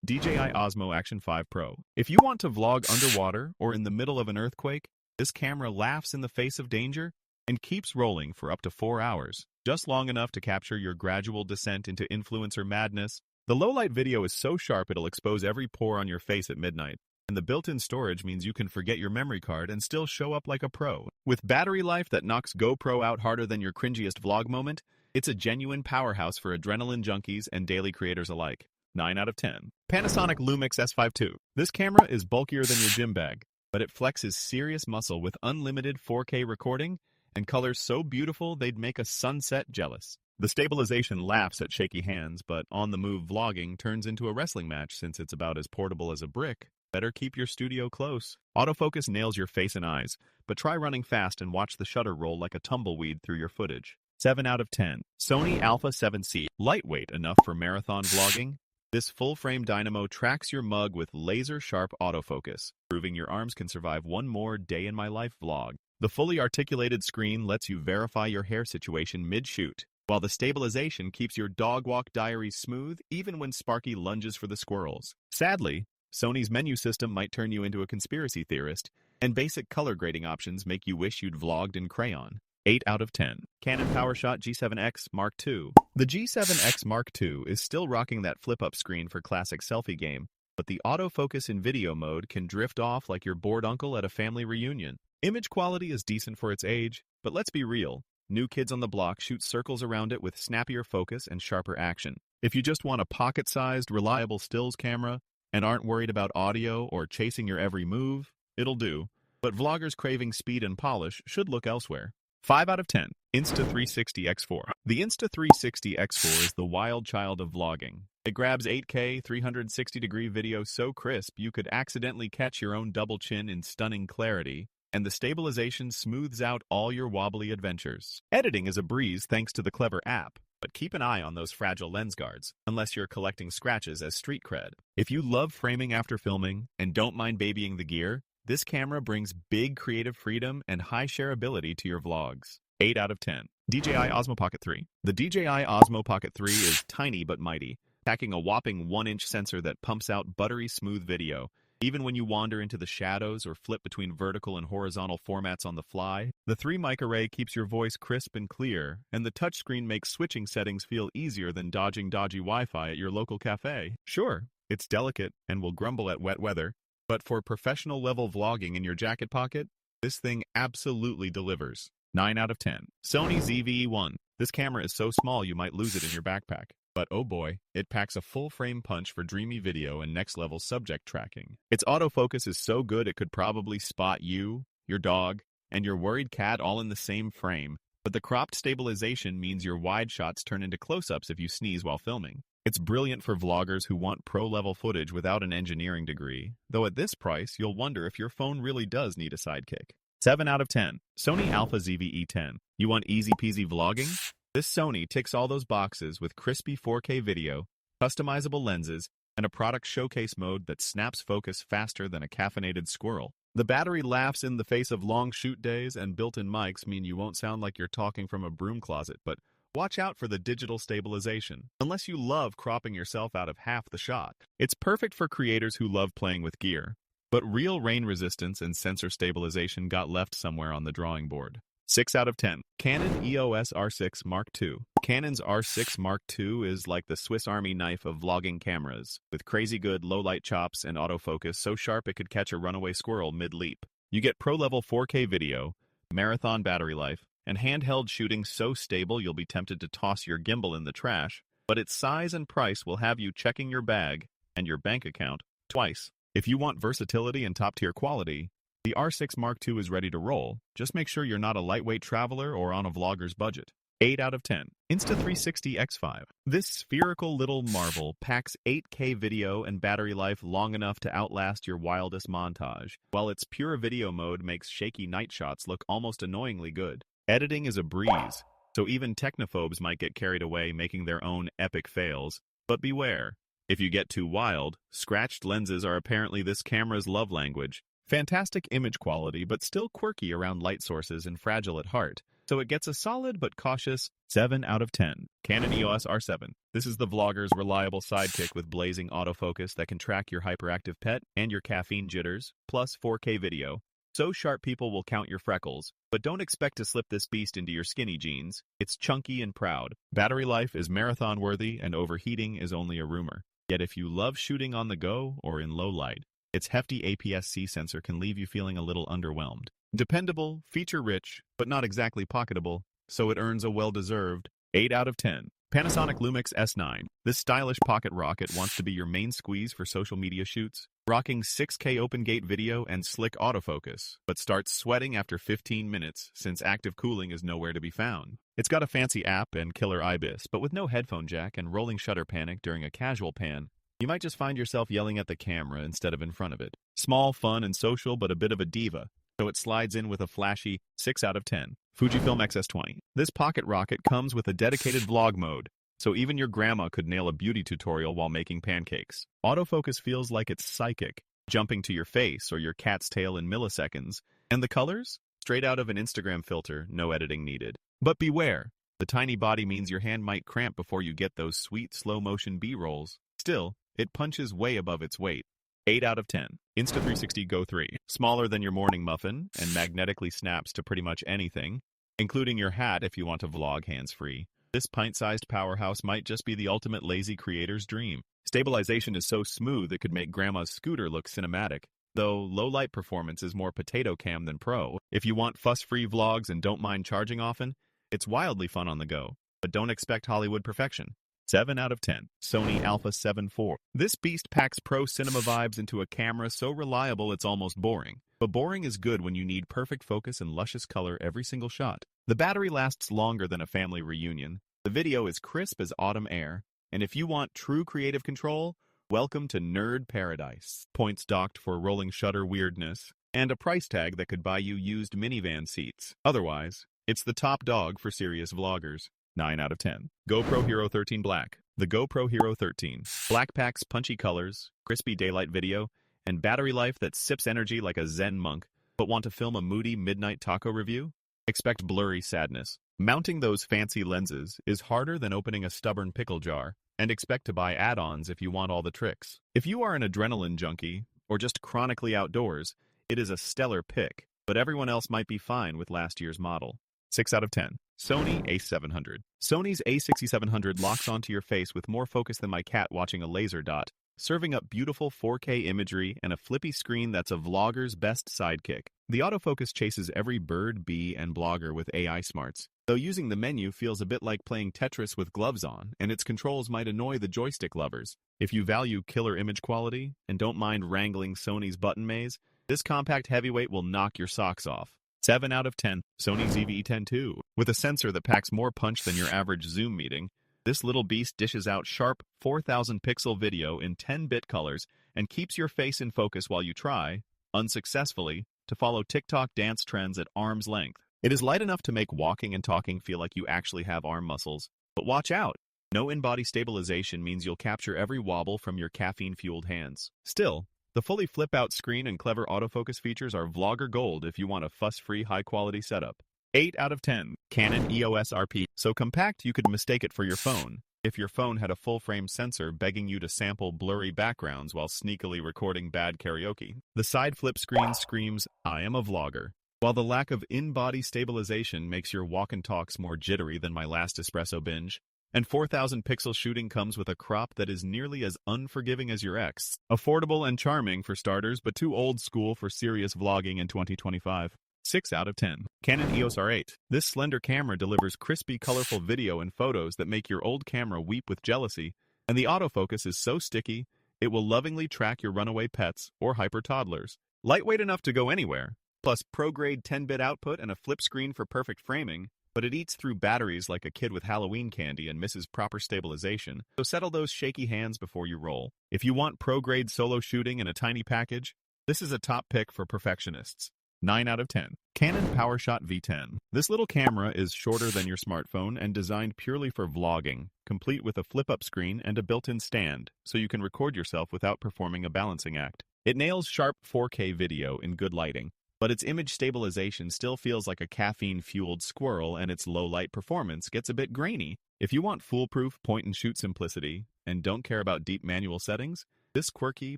DJI Osmo Action 5 Pro. If you want to vlog underwater or in the middle of an earthquake, this camera laughs in the face of danger and keeps rolling for up to 4 hours, just long enough to capture your gradual descent into influencer madness. The low-light video is so sharp it'll expose every pore on your face at midnight, and the built-in storage means you can forget your memory card and still show up like a pro. With battery life that knocks GoPro out harder than your cringiest vlog moment, it's a genuine powerhouse for adrenaline junkies and daily creators alike. 9 out of 10. Panasonic Lumix S5 II. This camera is bulkier than your gym bag, but it flexes serious muscle with unlimited 4K recording and colors so beautiful they'd make a sunset jealous. The stabilization laughs at shaky hands, but on-the-move vlogging turns into a wrestling match since it's about as portable as a brick. Better keep your studio close. Autofocus nails your face and eyes, but try running fast and watch the shutter roll like a tumbleweed through your footage. 7 out of 10. Sony Alpha 7C. Lightweight enough for marathon vlogging? This full-frame dynamo tracks your mug with laser-sharp autofocus, proving your arms can survive one more day-in-my-life vlog. The fully articulated screen lets you verify your hair situation mid-shoot, while the stabilization keeps your dog walk diaries smooth even when Sparky lunges for the squirrels. Sadly, Sony's menu system might turn you into a conspiracy theorist, and basic color grading options make you wish you'd vlogged in crayon. 8 out of 10. Canon PowerShot G7X Mark II. The G7X Mark II is still rocking that flip-up screen for classic selfie game, but the autofocus in video mode can drift off like your bored uncle at a family reunion. Image quality is decent for its age, but let's be real. New kids on the block shoot circles around it with snappier focus and sharper action. If you just want a pocket-sized, reliable stills camera and aren't worried about audio or chasing your every move, it'll do. But vloggers craving speed and polish should look elsewhere. 5 out of 10. Insta360 X4. The Insta360 X4 is the wild child of vlogging. It grabs 8K 360-degree video so crisp you could accidentally catch your own double chin in stunning clarity, and the stabilization smooths out all your wobbly adventures. Editing is a breeze thanks to the clever app, but keep an eye on those fragile lens guards, unless you're collecting scratches as street cred. If you love framing after filming and don't mind babying the gear, this camera brings big creative freedom and high shareability to your vlogs. 8 out of 10. DJI Osmo Pocket 3. The DJI Osmo Pocket 3 is tiny but mighty, packing a whopping 1-inch sensor that pumps out buttery smooth video. Even when you wander into the shadows or flip between vertical and horizontal formats on the fly, the 3-mic array keeps your voice crisp and clear, and the touchscreen makes switching settings feel easier than dodging dodgy Wi-Fi at your local cafe. Sure, it's delicate and will grumble at wet weather, but for professional-level vlogging in your jacket pocket, this thing absolutely delivers. 9 out of 10. Sony ZV-E1. This camera is so small you might lose it in your backpack. But oh boy, it packs a full-frame punch for dreamy video and next-level subject tracking. Its autofocus is so good it could probably spot you, your dog, and your worried cat all in the same frame, but the cropped stabilization means your wide shots turn into close-ups if you sneeze while filming. It's brilliant for vloggers who want pro-level footage without an engineering degree, though at this price, you'll wonder if your phone really does need a sidekick. 7 out of 10. Sony Alpha ZV-E10. You want easy-peasy vlogging? This Sony ticks all those boxes with crispy 4K video, customizable lenses, and a product showcase mode that snaps focus faster than a caffeinated squirrel. The battery laughs in the face of long shoot days, and built-in mics mean you won't sound like you're talking from a broom closet, but watch out for the digital stabilization, unless you love cropping yourself out of half the shot. It's perfect for creators who love playing with gear, but real rain resistance and sensor stabilization got left somewhere on the drawing board. 6 out of 10. Canon EOS R6 Mark II. Canon's R6 Mark II is like the Swiss Army knife of vlogging cameras, with crazy good low-light chops and autofocus so sharp it could catch a runaway squirrel mid-leap. You get pro-level 4K video, marathon battery life, and handheld shooting so stable you'll be tempted to toss your gimbal in the trash, but its size and price will have you checking your bag and your bank account twice. If you want versatility and top-tier quality, the R6 Mark II is ready to roll. Just make sure you're not a lightweight traveler or on a vlogger's budget. 8 out of 10. Insta360 X5. This spherical little marvel packs 8K video and battery life long enough to outlast your wildest montage, while its pure video mode makes shaky night shots look almost annoyingly good. Editing is a breeze, so even technophobes might get carried away making their own epic fails. But beware, if you get too wild, scratched lenses are apparently this camera's love language. Fantastic image quality, but still quirky around light sources and fragile at heart. so it gets a solid but cautious 7 out of 10. Canon EOS R7. This is the vlogger's reliable sidekick with blazing autofocus that can track your hyperactive pet and your caffeine jitters, plus 4K video. So sharp people will count your freckles, but don't expect to slip this beast into your skinny jeans. It's chunky and proud. Battery life is marathon-worthy, and overheating is only a rumor. Yet if you love shooting on the go or in low light, its hefty APS-C sensor can leave you feeling a little underwhelmed. Dependable, feature-rich, but not exactly pocketable, so it earns a well-deserved 8 out of 10. Panasonic Lumix S9. This stylish pocket rocket wants to be your main squeeze for social media shoots, rocking 6K open-gate video and slick autofocus, but starts sweating after 15 minutes since active cooling is nowhere to be found. It's got a fancy app and killer IBIS, but with no headphone jack and rolling shutter panic during a casual pan, you might just find yourself yelling at the camera instead of in front of it. Small, fun, and social, but a bit of a diva, so it slides in with a flashy 6 out of 10. Fujifilm X-S20. This pocket rocket comes with a dedicated vlog mode, so even your grandma could nail a beauty tutorial while making pancakes. Autofocus feels like it's psychic, jumping to your face or your cat's tail in milliseconds. And the colors? Straight out of an Instagram filter, no editing needed. But beware, the tiny body means your hand might cramp before you get those sweet slow-motion B-rolls. Still, it punches way above its weight. 8 out of 10. Insta360 Go 3. Smaller than your morning muffin and magnetically snaps to pretty much anything, including your hat if you want to vlog hands-free. This pint-sized powerhouse might just be the ultimate lazy creator's dream. Stabilization is so smooth it could make grandma's scooter look cinematic, though low-light performance is more potato cam than pro. If you want fuss-free vlogs and don't mind charging often, it's wildly fun on the go, but don't expect Hollywood perfection. 7 out of 10. Sony Alpha 7 IV. This beast packs pro cinema vibes into a camera so reliable it's almost boring. But boring is good when you need perfect focus and luscious color every single shot. The battery lasts longer than a family reunion. The video is crisp as autumn air. And if you want true creative control, welcome to nerd paradise. Points docked for rolling shutter weirdness, and a price tag that could buy you used minivan seats. Otherwise, it's the top dog for serious vloggers. 9 out of 10. GoPro Hero 13 Black. The GoPro Hero 13. Black packs punchy colors, crispy daylight video, and battery life that sips energy like a Zen monk. But want to film a moody midnight taco review? Expect blurry sadness. Mounting those fancy lenses is harder than opening a stubborn pickle jar, and expect to buy add-ons if you want all the tricks. If you are an adrenaline junkie, or just chronically outdoors, it is a stellar pick, but everyone else might be fine with last year's model. 6 out of 10. Sony A700. Sony's A6700 locks onto your face with more focus than my cat watching a laser dot, serving up beautiful 4K imagery and a flippy screen that's a vlogger's best sidekick. The autofocus chases every bird, bee, and blogger with AI smarts, though using the menu feels a bit like playing Tetris with gloves on, and its controls might annoy the joystick lovers. If you value killer image quality and don't mind wrangling Sony's button maze, this compact heavyweight will knock your socks off. 7 out of 10. Sony ZV-E10 II. With a sensor that packs more punch than your average Zoom meeting, this little beast dishes out sharp 4,000 pixel video in 10-bit colors and keeps your face in focus while you try, unsuccessfully, to follow TikTok dance trends at arm's length. It is light enough to make walking and talking feel like you actually have arm muscles. But watch out! No in-body stabilization means you'll capture every wobble from your caffeine-fueled hands. Still, the fully flip-out screen and clever autofocus features are vlogger gold if you want a fuss-free, high-quality setup. 8 out of 10. Canon EOS RP. So compact you could mistake it for your phone, if your phone had a full-frame sensor begging you to sample blurry backgrounds while sneakily recording bad karaoke. The side flip screen screams, "I am a vlogger," while the lack of in-body stabilization makes your walk and talks more jittery than my last espresso binge. And 4,000 pixel shooting comes with a crop that is nearly as unforgiving as your ex. Affordable and charming for starters, but too old school for serious vlogging in 2025. 6 out of 10. Canon EOS R8. This slender camera delivers crispy, colorful video and photos that make your old camera weep with jealousy, and the autofocus is so sticky, it will lovingly track your runaway pets or hyper toddlers. Lightweight enough to go anywhere, plus pro-grade 10-bit output and a flip screen for perfect framing, but it eats through batteries like a kid with Halloween candy and misses proper stabilization, so settle those shaky hands before you roll. If you want pro-grade solo shooting in a tiny package, this is a top pick for perfectionists. 9 out of 10. Canon PowerShot V10. This little camera is shorter than your smartphone and designed purely for vlogging, complete with a flip-up screen and a built-in stand, so you can record yourself without performing a balancing act. It nails sharp 4K video in good lighting, but its image stabilization still feels like a caffeine-fueled squirrel, and its low-light performance gets a bit grainy. If you want foolproof point-and-shoot simplicity and don't care about deep manual settings, this quirky,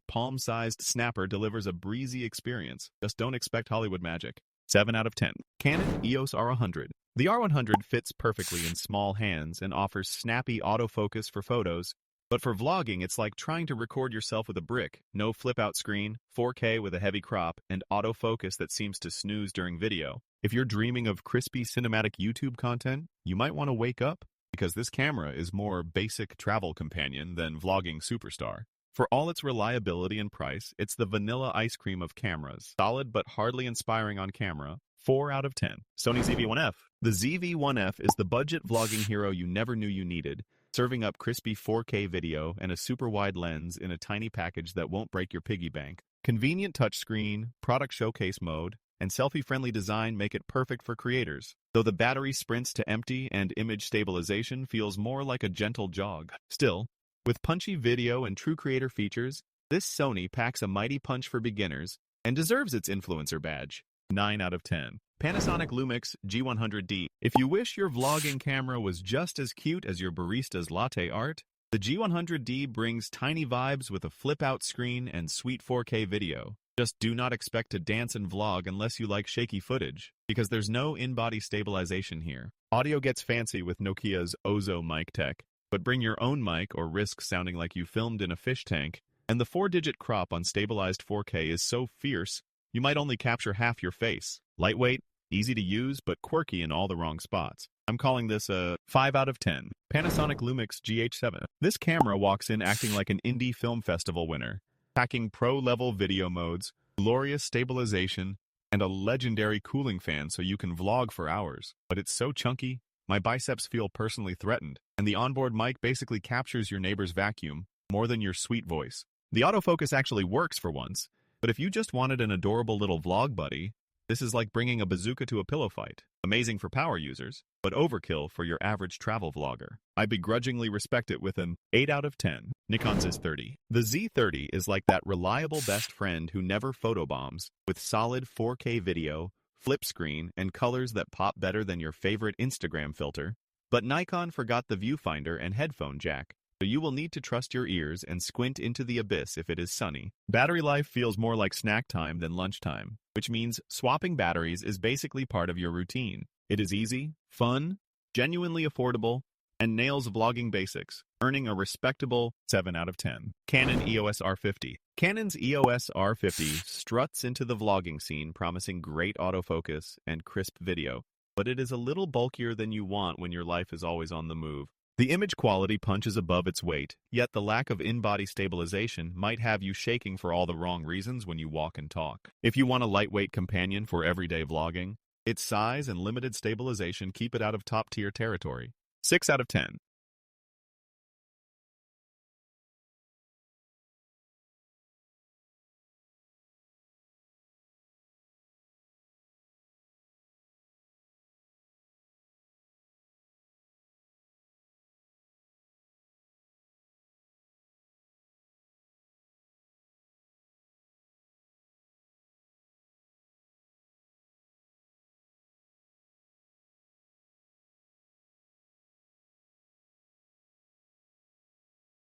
palm-sized snapper delivers a breezy experience. Just don't expect Hollywood magic. 7 out of 10. Canon EOS R100. The R100 fits perfectly in small hands and offers snappy autofocus for photos, but for vlogging it's like trying to record yourself with a brick. No flip-out screen, 4K with a heavy crop, and autofocus that seems to snooze during video. If you're dreaming of crispy cinematic YouTube content, you might want to wake up, because this camera is more basic travel companion than vlogging superstar. For all its reliability and price, it's the vanilla ice cream of cameras. Solid but hardly inspiring on camera. 4 out of 10. Sony ZV-1F. The ZV-1F is the budget vlogging hero you never knew you needed, serving up crispy 4K video and a super wide lens in a tiny package that won't break your piggy bank. Convenient touchscreen, product showcase mode, and selfie-friendly design make it perfect for creators, though the battery sprints to empty and image stabilization feels more like a gentle jog. Still, with punchy video and true creator features, this Sony packs a mighty punch for beginners and deserves its influencer badge. 9 out of 10. Panasonic Lumix G100D. If you wish your vlogging camera was just as cute as your barista's latte art, the G100D brings tiny vibes with a flip-out screen and sweet 4K video. Just do not expect to dance and vlog unless you like shaky footage, because there's no in-body stabilization here. Audio gets fancy with Nokia's Ozo mic tech, but bring your own mic or risk sounding like you filmed in a fish tank, and the 4-digit crop on stabilized 4K is so fierce, you might only capture half your face. Lightweight, easy to use, but quirky in all the wrong spots. I'm calling this a 5 out of 10. Panasonic Lumix GH7. This camera walks in acting like an indie film festival winner, packing pro-level video modes, glorious stabilization, and a legendary cooling fan so you can vlog for hours. But it's so chunky, my biceps feel personally threatened, and the onboard mic basically captures your neighbor's vacuum more than your sweet voice. The autofocus actually works for once, but if you just wanted an adorable little vlog buddy, this is like bringing a bazooka to a pillow fight. Amazing for power users, but overkill for your average travel vlogger. I begrudgingly respect it with an 8 out of 10. Nikon Z30. The Z30 is like that reliable best friend who never photobombs, with solid 4K video, flip screen, and colors that pop better than your favorite Instagram filter. But Nikon forgot the viewfinder and headphone jack, so you will need to trust your ears and squint into the abyss if it is sunny. Battery life feels more like snack time than lunchtime, which means swapping batteries is basically part of your routine. It is easy, fun, genuinely affordable, and nails vlogging basics, earning a respectable 7 out of 10. Canon EOS R50. Canon's EOS R50 struts into the vlogging scene promising great autofocus and crisp video, but it is a little bulkier than you want when your life is always on the move. The image quality punches above its weight, yet the lack of in-body stabilization might have you shaking for all the wrong reasons when you walk and talk. If you want a lightweight companion for everyday vlogging, its size and limited stabilization keep it out of top-tier territory. 6 out of 10.